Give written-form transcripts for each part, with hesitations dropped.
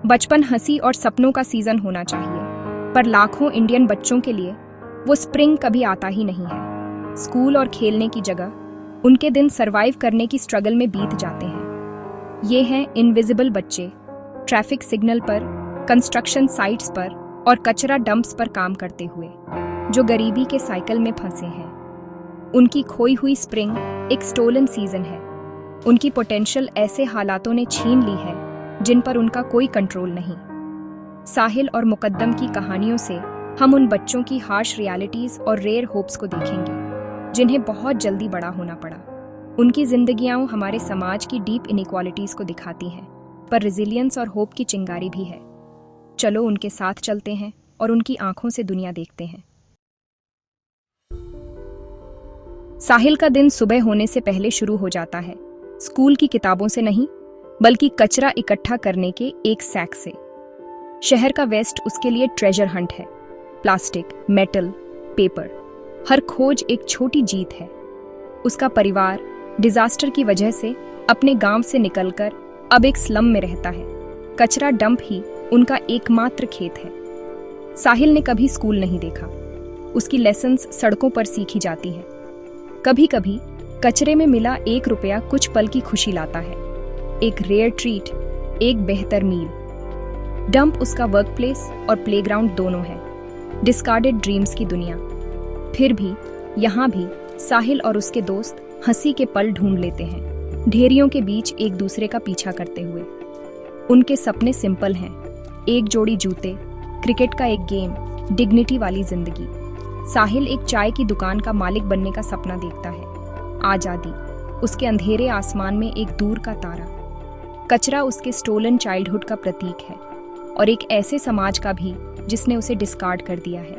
बचपन हंसी और सपनों का सीजन होना चाहिए, पर लाखों इंडियन बच्चों के लिए वो स्प्रिंग कभी आता ही नहीं है। स्कूल और खेलने की जगह उनके दिन सरवाइव करने की स्ट्रगल में बीत जाते हैं। ये हैं इनविजिबल बच्चे, ट्रैफिक सिग्नल पर, कंस्ट्रक्शन साइट्स पर और कचरा डंप्स पर काम करते हुए, जो गरीबी के साइकिल में फंसे हैं। उनकी खोई हुई स्प्रिंग एक स्टोलन सीजन है। उनकी पोटेंशियल ऐसे हालातों ने छीन ली है जिन पर उनका कोई कंट्रोल नहीं। साहिल और मुकद्दम की कहानियों से हम उन बच्चों की हार्श रियलिटीज और रेयर होप्स को देखेंगे जिन्हें बहुत जल्दी बड़ा होना पड़ा। उनकी जिंदगियां हमारे समाज की डीप इनइक्वालिटीज को दिखाती हैं, पर रेजिलियंस और होप की चिंगारी भी है। चलो उनके साथ चलते हैं और उनकी आंखों से दुनिया देखते हैं। साहिल का दिन सुबह होने से पहले शुरू हो जाता है, स्कूल की किताबों से नहीं बल्कि कचरा इकट्ठा करने के एक सैक से। शहर का वेस्ट उसके लिए ट्रेजर हंट है। प्लास्टिक, मेटल, पेपर, हर खोज एक छोटी जीत है। उसका परिवार डिजास्टर की वजह से अपने गांव से निकलकर अब एक स्लम में रहता है। कचरा डंप ही उनका एकमात्र खेत है। साहिल ने कभी स्कूल नहीं देखा। उसकी लेसन्स सड़कों पर सीखी जाती हैं। कभी कभी कचरे में मिला 1 रुपया कुछ पल की खुशी लाता है, एक रेयर ट्रीट, एक बेहतर मील। डंप उसका वर्क प्लेस और प्लेग्राउंड दोनों है, डिस्कार्डेड ड्रीम्स की दुनिया। फिर भी यहाँ भी साहिल और उसके दोस्त हंसी के पल ढूंढ लेते हैं, ढेरियों के बीच एक दूसरे का पीछा करते हुए। उनके सपने सिंपल हैं, एक जोड़ी जूते, क्रिकेट का एक गेम, डिग्निटी वाली जिंदगी। साहिल एक चाय की दुकान का मालिक बनने का सपना देखता है, आजादी, उसके अंधेरे आसमान में एक दूर का तारा। कचरा उसके स्टोलन चाइल्डहुड का प्रतीक है और एक ऐसे समाज का भी जिसने उसे डिस्कार्ड कर दिया है।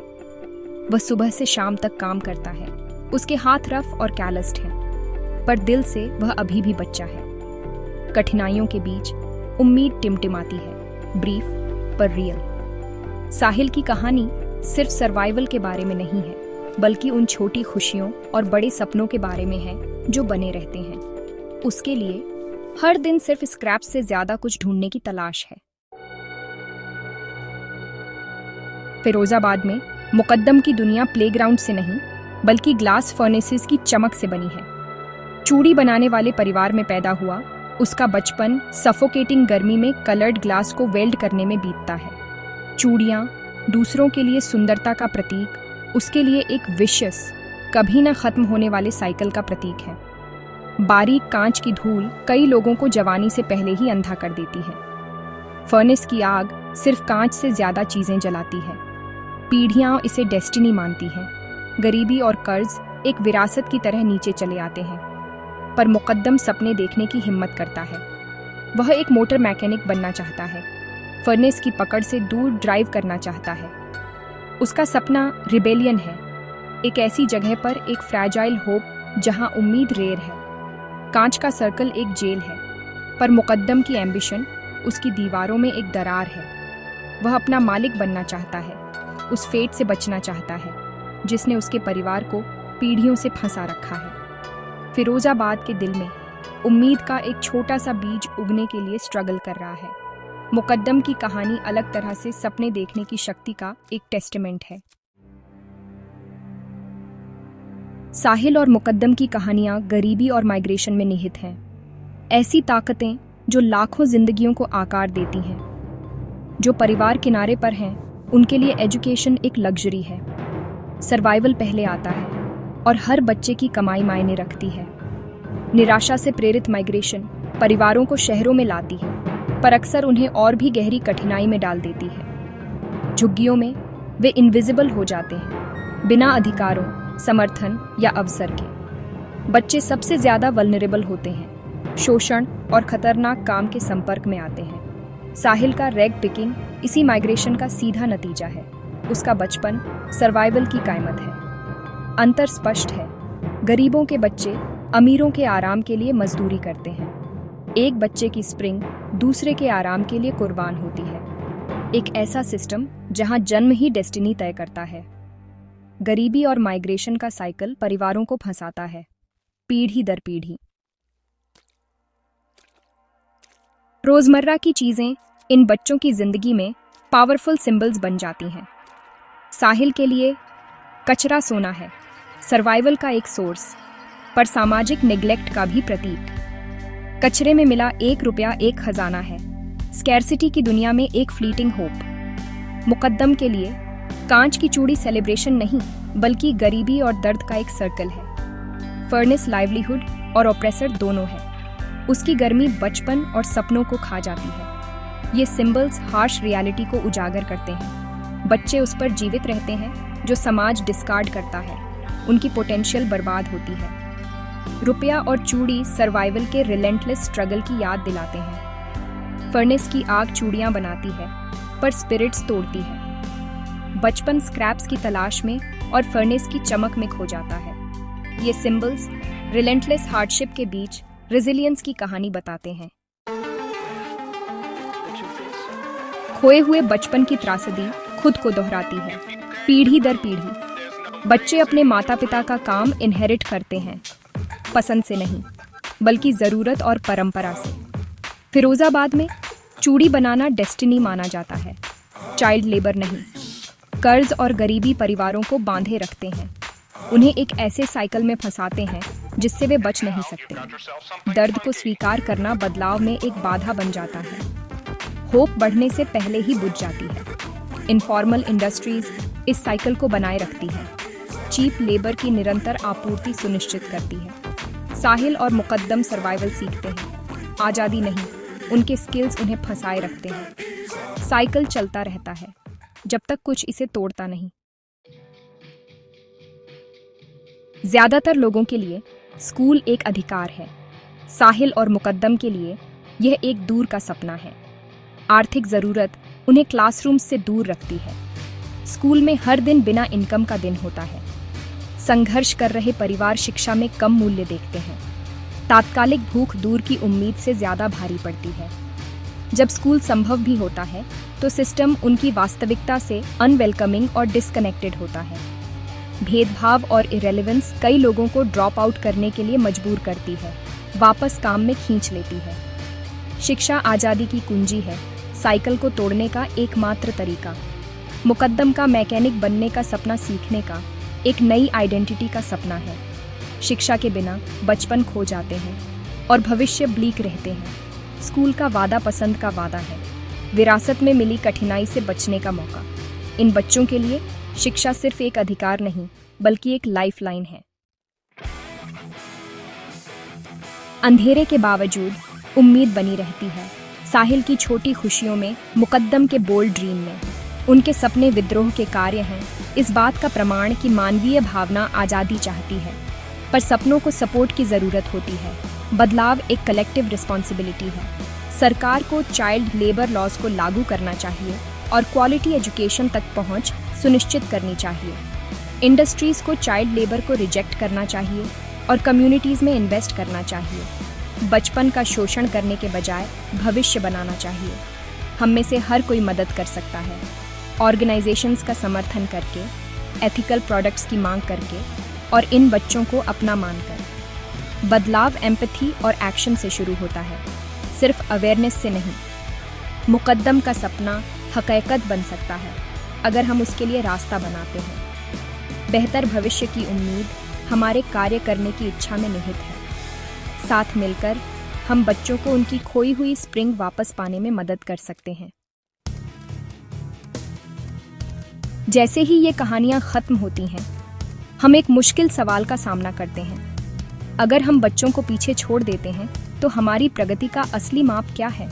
वह सुबह से शाम तक काम करता है, उसके हाथ रफ और कैलस्ड हैं, पर दिल से वह अभी भी बच्चा है। कठिनाइयों के बीच उम्मीद टिमटिमाती है, ब्रीफ पर रियल। साहिल की कहानी सिर्फ सर्वाइवल के बारे में नहीं है, बल्कि उन छोटी खुशियों और बड़े सपनों के बारे में है जो बने रहते हैं। उसके लिए हर दिन सिर्फ स्क्रैप से ज्यादा कुछ ढूंढने की तलाश है। फिरोजाबाद में मुकद्दम की दुनिया प्लेग्राउंड से नहीं बल्कि ग्लास फर्नेसेस की चमक से बनी है। चूड़ी बनाने वाले परिवार में पैदा हुआ उसका बचपन सफोकेटिंग गर्मी में कलर्ड ग्लास को वेल्ड करने में बीतता है। चूड़ियाँ दूसरों के लिए सुंदरता का प्रतीक, उसके लिए एक विशेष, कभी न खत्म होने वाले साइकिल का प्रतीक है। बारीक कांच की धूल कई लोगों को जवानी से पहले ही अंधा कर देती है। फर्नेस की आग सिर्फ कांच से ज्यादा चीजें जलाती है। पीढ़ियां इसे डेस्टिनी मानती हैं। गरीबी और कर्ज एक विरासत की तरह नीचे चले आते हैं, पर मुकद्दम सपने देखने की हिम्मत करता है। वह एक मोटर मैकेनिक बनना चाहता है, फर्नेस की पकड़ से दूर ड्राइव करना चाहता है। उसका सपना रिबेलियन है, एक ऐसी जगह पर एक फ्रैजाइल होप जहां उम्मीद रेयर है। कांच का सर्कल एक जेल है, पर मुकद्दम की एम्बिशन उसकी दीवारों में एक दरार है। वह अपना मालिक बनना चाहता है, उस फेट से बचना चाहता है जिसने उसके परिवार को पीढ़ियों से फंसा रखा है। फिरोजाबाद के दिल में उम्मीद का एक छोटा सा बीज उगने के लिए स्ट्रगल कर रहा है। मुकद्दम की कहानी अलग तरह से सपने देखने की शक्ति का एक टेस्टामेंट है। साहिल और मुकद्दम की कहानियां गरीबी और माइग्रेशन में निहित हैं, ऐसी ताकतें जो लाखों जिंदगियों को आकार देती हैं। जो परिवार किनारे पर हैं उनके लिए एजुकेशन एक लग्जरी है। सर्वाइवल पहले आता है और हर बच्चे की कमाई मायने रखती है। निराशा से प्रेरित माइग्रेशन परिवारों को शहरों में लाती है, पर अक्सर उन्हें और भी गहरी कठिनाई में डाल देती है। झुग्गियों में वे इनविजिबल हो जाते हैं, बिना अधिकारों, समर्थन या अवसर के। बच्चे सबसे ज्यादा वल्नरेबल होते हैं, शोषण और खतरनाक काम के संपर्क में आते हैं। साहिल का रैग पिकिंग इसी माइग्रेशन का सीधा नतीजा है। उसका बचपन सर्वाइवल की कायमत है। अंतर स्पष्ट है, गरीबों के बच्चे अमीरों के आराम के लिए मजदूरी करते हैं। एक बच्चे की स्प्रिंग दूसरे के आराम के लिए कुर्बान होती है। एक ऐसा सिस्टम जहां जन्म ही डेस्टिनी तय करता है। गरीबी और माइग्रेशन का साइकिल परिवारों को फंसाता है, पीढ़ी दर पीढ़ी। रोजमर्रा की चीजें इन बच्चों की जिंदगी में पावरफुल सिंबल्स बन जाती हैं। साहिल के लिए कचरा सोना है, सर्वाइवल का एक सोर्स, पर सामाजिक नेग्लेक्ट का भी प्रतीक। कचरे में मिला 1 रुपया एक खजाना है, स्कैर्सिटी की दुनिया में एक फ्लीटिंग होप। मुकद्दम के लिए कांच की चूड़ी सेलिब्रेशन नहीं, बल्कि गरीबी और दर्द का एक सर्कल है। फर्नेस लाइवलीहुड और ऑप्रेसर दोनों है। उसकी गर्मी बचपन और सपनों को खा जाती है। ये सिंबल्स हार्श रियलिटी को उजागर करते हैं। बच्चे उस पर जीवित रहते हैं जो समाज डिस्कार्ड करता है। उनकी पोटेंशियल बर्बाद होती है। रुपया और चूड़ी सर्वाइवल के रिलेंटलेस स्ट्रगल की याद दिलाते हैं। फर्नेस की आग चूड़ियां बनाती है, पर स्पिरिट्स तोड़ती है। बचपन स्क्रैप्स की तलाश में और फर्नेस की चमक में खो जाता है। ये सिंबल्स रिलेंटलेस हार्डशिप के बीच रेजिलियंस की कहानी बताते हैं। खोए हुए बचपन की त्रासदी खुद को दोहराती है, पीढ़ी दर पीढ़ी। बच्चे अपने माता पिता का काम इनहेरिट करते हैं, पसंद से नहीं, बल्कि जरूरत और परंपरा से। फिरोजाबाद में चूड़ी बनाना डेस्टिनी माना जाता है, चाइल्ड लेबर नहीं। कर्ज और गरीबी परिवारों को बांधे रखते हैं, उन्हें एक ऐसे साइकिल में फंसाते हैं जिससे वे बच नहीं सकते। दर्द को स्वीकार करना बदलाव में एक बाधा बन जाता है। होप बढ़ने से पहले ही बुझ जाती है। इनफॉर्मल इंडस्ट्रीज इस साइकिल को बनाए रखती है। चीप लेबर की निरंतर आपूर्ति सुनिश्चित करती है। साहिल और मुकद्दम सर्वाइवल सीखते हैं, आज़ादी नहीं। उनके स्किल्स उन्हें फंसाए रखते हैं। साइकिल चलता रहता है जब तक कुछ इसे तोड़ता नहीं। ज्यादातर लोगों के लिए स्कूल एक अधिकार है। साहिल और मुकद्दम के लिए यह एक दूर का सपना है। आर्थिक जरूरत उन्हें क्लासरूम से दूर रखती है। स्कूल में हर दिन बिना इनकम का दिन होता है। संघर्ष कर रहे परिवार शिक्षा में कम मूल्य देखते हैं। तात्कालिक भूख दूर की उम्मीद से ज्यादा भारी पड़ती है। जब स्कूल संभव भी होता है तो सिस्टम उनकी वास्तविकता से अनवेलकमिंग और डिस्कनेक्टेड होता है। भेदभाव और इरेलेवेंस कई लोगों को ड्रॉप आउट करने के लिए मजबूर करती है, वापस काम में खींच लेती है। शिक्षा आज़ादी की कुंजी है, साइकिल को तोड़ने का एकमात्र तरीका। मुकद्दम का मैकेनिक बनने का सपना सीखने का, एक नई आइडेंटिटी का सपना है। शिक्षा के बिना बचपन खो जाते हैं और भविष्य ब्लीक रहते हैं। स्कूल का वादा पसंद का वादा है, विरासत में मिली कठिनाई से बचने का मौका। इन बच्चों के लिए शिक्षा सिर्फ एक अधिकार नहीं, बल्कि एक लाइफलाइन है। अंधेरे के बावजूद उम्मीद बनी रहती है। साहिल की छोटी खुशियों में, मुकद्दम के बोल्ड ड्रीम में। उनके सपने विद्रोह के कार्य हैं, इस बात का प्रमाण कि मानवीय भावना आज़ादी चाहती है, पर सपनों को सपोर्ट की ज़रूरत होती है। बदलाव एक कलेक्टिव रिस्पॉन्सिबिलिटी है। सरकार को चाइल्ड लेबर लॉज को लागू करना चाहिए और क्वालिटी एजुकेशन तक पहुंच सुनिश्चित करनी चाहिए। इंडस्ट्रीज को चाइल्ड लेबर को रिजेक्ट करना चाहिए और कम्युनिटीज में इन्वेस्ट करना चाहिए। बचपन का शोषण करने के बजाय भविष्य बनाना चाहिए। हम में से हर कोई मदद कर सकता है, ऑर्गेनाइजेशंस का समर्थन करके, एथिकल प्रोडक्ट्स की मांग करके और इन बच्चों को अपना मानकर। बदलाव एम्पैथी और एक्शन से शुरू होता है, सिर्फ अवेयरनेस से नहीं। मुकद्दम का सपना हकीकत बन सकता है अगर हम उसके लिए रास्ता बनाते हैं। बेहतर भविष्य की उम्मीद हमारे कार्य करने की इच्छा में निहित है। साथ मिलकर हम बच्चों को उनकी खोई हुई स्प्रिंग वापस पाने में मदद कर सकते हैं। जैसे ही ये कहानियां खत्म होती हैं, हम एक मुश्किल सवाल का सामना करते हैं। अगर हम बच्चों को पीछे छोड़ देते हैं तो हमारी प्रगति का असली माप क्या है?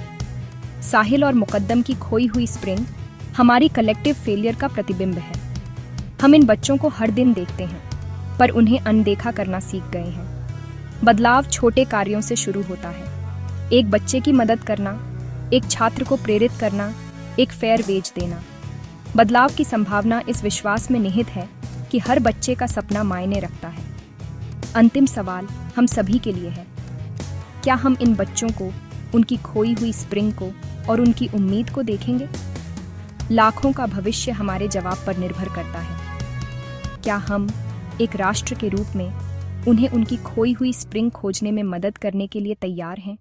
साहिल और मुकद्दम की खोई हुई स्प्रिंग हमारी कलेक्टिव फेलियर का प्रतिबिंब है। हम इन बच्चों को हर दिन देखते हैं, पर उन्हें अनदेखा करना सीख गए हैं। बदलाव छोटे कार्यों से शुरू होता है। एक बच्चे की मदद करना, एक छात्र को प्रेरित करना, एक फेयर वेज देना। बदलाव की संभावना इस विश्वास में निहित है कि हर बच्चे का सपना मायने रखता है। अंतिम सवाल हम सभी के लिए है, क्या हम इन बच्चों को, उनकी खोई हुई स्प्रिंग को और उनकी उम्मीद को देखेंगे? लाखों का भविष्य हमारे जवाब पर निर्भर करता है। क्या हम एक राष्ट्र के रूप में उन्हें उनकी खोई हुई स्प्रिंग खोजने में मदद करने के लिए तैयार हैं?